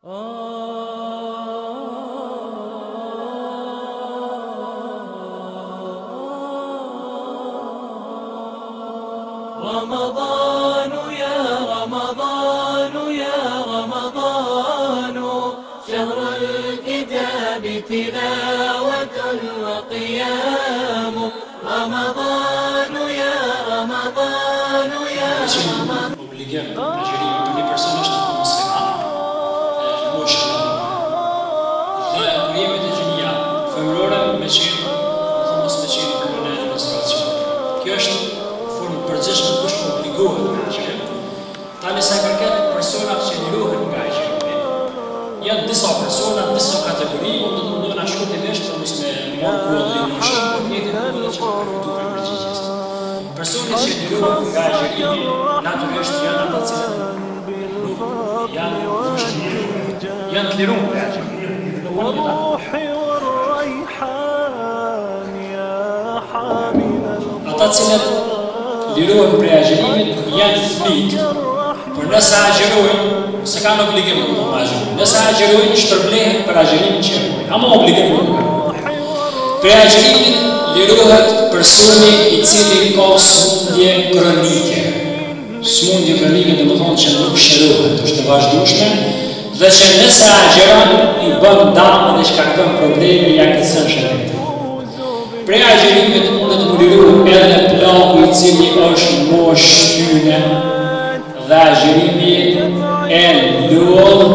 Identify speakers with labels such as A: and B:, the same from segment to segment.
A: رمضان يا رمضان يا رمضان شهر الكتاب تلاوة وقيام رمضان يا رمضان يا رمضان
B: Obligim pregjerimin për një person është të musliman, moshë dhe kurimet e gjenia femërore me qenë, mos me qenë kërën e menstruacion. Kjo është formë përgjithshme kush obligohet me agjerim. Tani sa kërket personat që lirohen nga agjerimi, janë disa persona, disa kategori, unë do të mundohen a shkurtimisht për mos me marrë kodë në shumë, por njëtin kodë që më përfitu për përgjigjes. Personit që lirohen nga agjerimi, naturisht janë ata cilët nuk janë të liruar nga agjerimi. Ata cilët lirohen prej agjerimit janë fëmijë, por nëse agjerojnë, se kanë obligim në agjerim. Nëse agjerojnë, shpërblehen për agjerimin që e ama obligim nuk ka. Prej agjerimit lirohet personi i cili ka smundje kronike. Smundje kronike dhe më thonë që nuk shërohet, është të vazhdueshme, dhe që nëse agjeron i bën damë dhe shkakton probleme ja këtësën shëndetit. Prej agjerimit mundet të lirohet edhe plaku i cili është mosh shtyne dhe agjerimi e lodh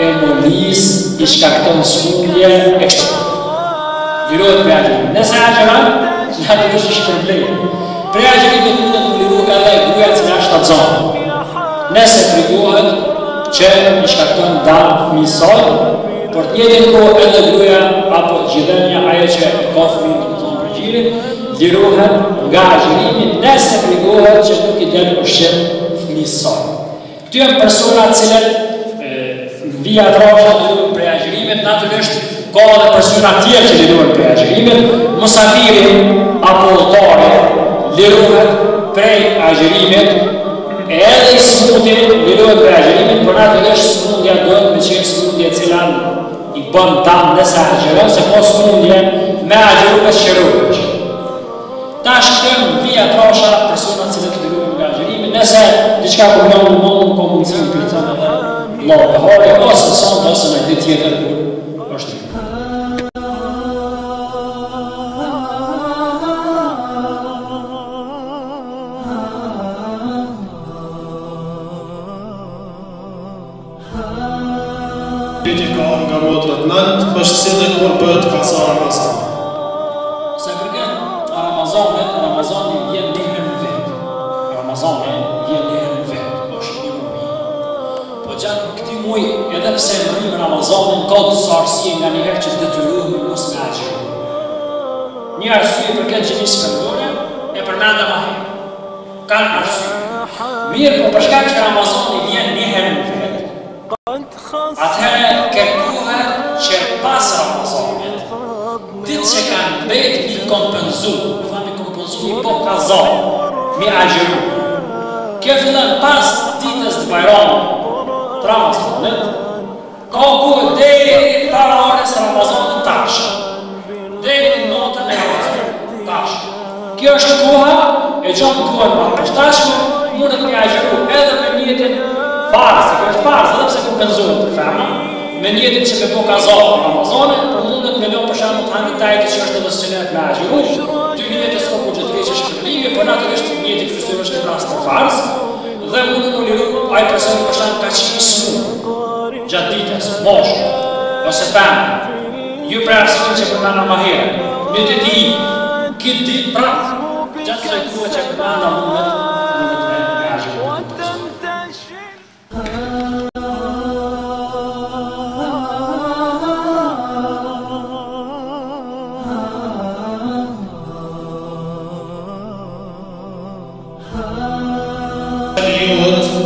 B: e molis i shkakton smundje e kështu. Lirohet prej agjerimit. Nëse agjeron, natyrisht është problem. Prej agjerimit mundet të lirohet edhe gruaja që është atzon. Nëse frigohet që i shkakton damë fëmijësor, por të njëjtën kohë edhe gruaja apo gjithënia ajo që e ka fëmijën në zonë përgjire, lirohet nga agjerimi nëse frigohet që nuk i del ushqim fëmijësor. Këto janë persona të cilët vija trasha lirohen prej agjerimit, natyrisht ka edhe persona tjerë që lirohen prej agjerimit, musafiri apo udhëtari lirohet prej agjerimit, edhe i smundje lirohet prej agjerimit, por natyrisht smundja duhet me qenë smundje e cila i bën damë nëse agjeron, se po smundje me agjeru me shërohet. Tash këtëm vija trasha personat cilët lirohen nga agjerimi, nëse diçka përmon në mundë, ko mundësi në përcon edhe lopë, hore, ose sonde, ose në këtë tjetër kur është një.
C: Piti ka nga motrat nëndë, është si dhe kur bëhet kasa Ramazan.
B: Se përket Ramazani vjen një herë në vetë. Ramazani vjen një herë në vetë, është një muj. Po gjatë këti muj, edhe pse mërim Ramazanin, ka disa arsye nga një herë që detyrohemi mos me agjerim. Një arsye përket gjinisë femërore, e përmenda më herë. Kanë arsye. Mirë, po për shkak që Ramazani vjen një herë në vetë, atëherë kërkohet që pas Ramazanit, ditë që kanë mbet mi kompenzu, mi po kaza, mi agjeru. Kjo fillon pas ditës të Bajramit, të Ramazanit, ka kohë deri para orës Ramazanit tash. Deri notën e Ramazanit tash. Kjo është koha e gjatë kohën ma përshtashme, mundet mi agjeru edhe me njetin farës, kjo është farës, edhe pse kompenzohet të ferma, me njetin që me po kaza në Ramazanit, por mundet me lo për shamë të handi tajti që është edhe synet me agjeru, dy njetës ko ku gjithë veqë shkërlivje, por natyrisht njetin kështu është në rast të farës, dhe mundet më liru ajë personi për shamë ka qimi smu, gjatë ditës, moshë, ose femë, ju për arsimin që përmena ma herë, në të di, këtë ditë prapë, gjatë të kua që përmena mundet me agjeru.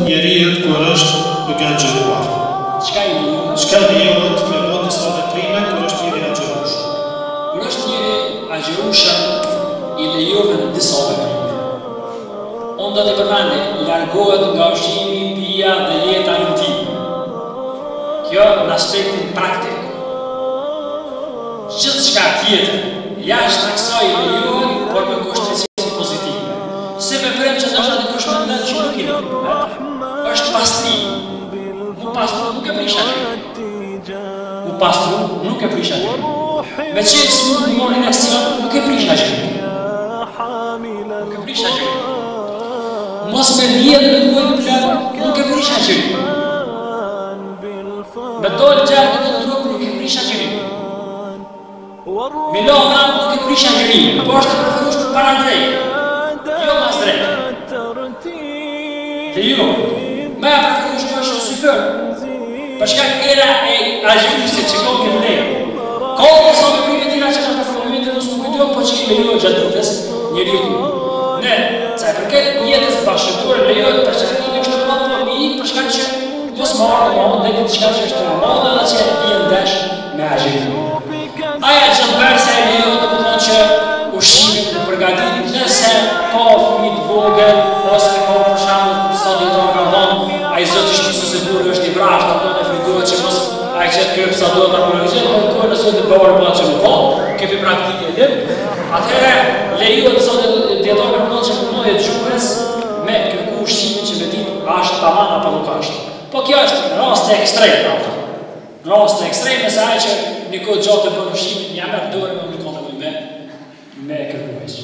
C: Njeriut kur është duke agjeruar.
B: Çka i lirohet?
C: Çka lirohet me bot disa veprime kur është njeri agjeruar?
B: Kur është njeri agjeruar, i lejohen disa veprime. Unë do të përmendë, largohet nga ushqimi, pija dhe jeta intime. Kjo në aspektin praktik. Gjithë çka tjetër, jashtë kësaj lejohet, por me kushtësinë pozitive. Se veprim që ndoshta dikush mendon që nuk i lejohet, është pastrim. Mu pastru nuk e prish agjërimin. Mu pastru nuk e prish agjërimin. Me qenë si mund të mori në aksion, nuk e prish agjërimin. Nuk e prish agjërimin. Mos me vjetë me dvojnë plan, nuk e prish agjërimin. Me dojnë gjarë në trup, nuk e prish agjërimin. Milo nam nuk e prish agjërimin, po është e preferush për para drejtë, jo mas drejtë. Dhe jo, me e preferush për është syfër, përshka era e agjërimit që kohë këtë lejë. Kohë në sa me prime tira që në të momentet nësë nuk kujtojnë, po që i lejohet gjatë ditës njëri ju. Ne, ca e përket jetës bashkëtuar lejohet për që një është të mëllë për mi, përshka që mos marrë në mëllë, dhe këtë shka që është të mëllë, dhe që i ndesh me agjërimin. Aja që në bërë se e lejohet të mëllë që ushqimin dhe përgatitin, nëse ka fëmijë vogël, ose ka për shembull disa dietar ka thënë, ai zoti shpisë se burri është i vrashtë, ato në frigurohet që mos ai që kryp sa do ta përgjigjet, por kur nëse të bëhet pa që nuk ka, kemi praktikë dim. Atëherë lejohet sot dietar ka thënë që punohet gjuhës me kërku ushqimin që me ditë është tamam apo nuk është. Po kjo është në raste ekstreme ato. Në raste ekstreme sa ai që një kohë gjatë bën ushqimin, ja merr dorë me një kohë me kërkues.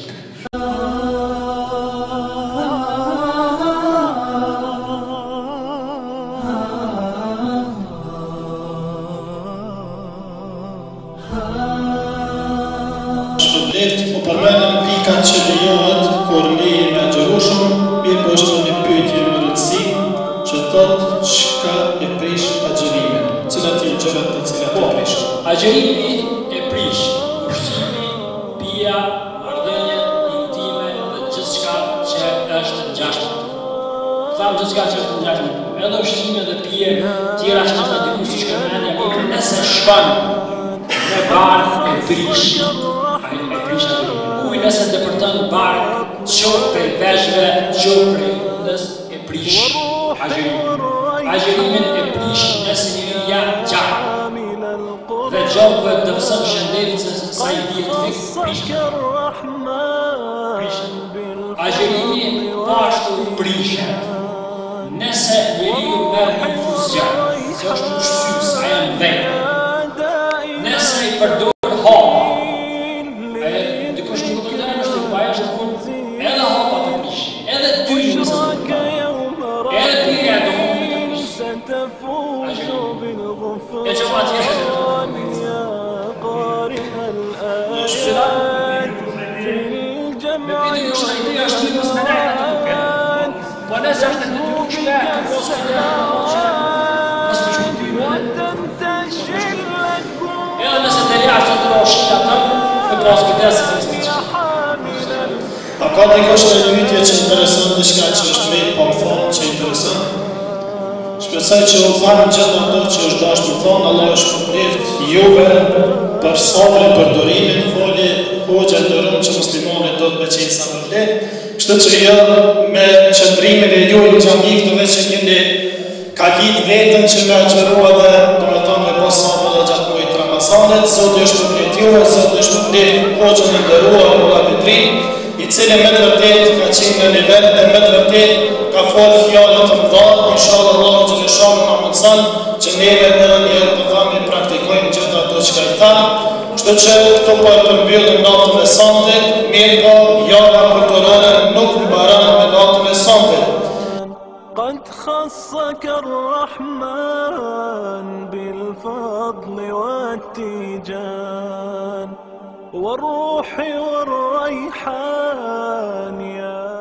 C: Po përmendëm pikat që lejohet kur leje me agjërushëm, mirë po është një pyetje me rëndësi që thotë çka e prish agjërimin. Cilat janë gjërat të cilat e prish?
B: Agjërimi e prish ushqimi, pija, marrëdhënie intime dhe gjithçka që është ngjashme. Tham gjithçka që është ngjashme. Edhe ushqime dhe pije tjera që ndoshta diku siç ka mendja mirë, nëse shkon në bar e prish. Uj nëse depërton barë, qoftë prej veshve, qoftë prej undës, e prish agjërimin. Agjërimin e prish nëse njëri ja gjakë. Dhe gjakëve dëpsën shëndetin se sa i bje të fikë, prishën. Agjërimi pashtu prishet. Nëse njëri ju merë një fuzjarë, se është ushqyës, a janë dhejnë. Nëse i përdojnë hapa, edhe hapa të prish, edhe ty nëse të prish, edhe pirja do më të prish. E që ma tjetë të prish. Në shpëla, me piti kështë në ideja është një mësë me najta të duke. Po nëse është të të duke, mos këtë mos më shumë ty. Edhe nëse të lja që të roshit atëm, e pas këtë se të stë që.
C: A ka dikush në pyetje që intereson diçka që është vetë pa fond që intereson? Shpresoj që u thanë gjithë ato që është dashur të thonë, Allah është shpërblet juve për sabrin, për durimin, folje hoxha dëron që muslimanët do të me qenë sa vërtet. Kështu që jo me qëndrimin e juaj në xhami këto që keni kalit vetën që me agjërua dhe do me thonë me pas sabër dhe gjatë muajit Ramazanit, Zoti është shpërblet juve, Zoti është shpërblet hoxhën e nderuar Mulla Bedrin, i cili me të vërtet ka qenë në nivel dhe me të vërtet ka folë fjallët të mëdha, inshallah Allah Gjeleshanu na mundson që neve edhe njerë po thami praktikojmë gjithë ato që ka i thamë. Kështu që këto po e përmbyllim natën e santit, mirë po java kulturore nuk mbaron me natën e santit.
A: قد خصك الرحمن بالفضل والتيجان والروح والريحان يا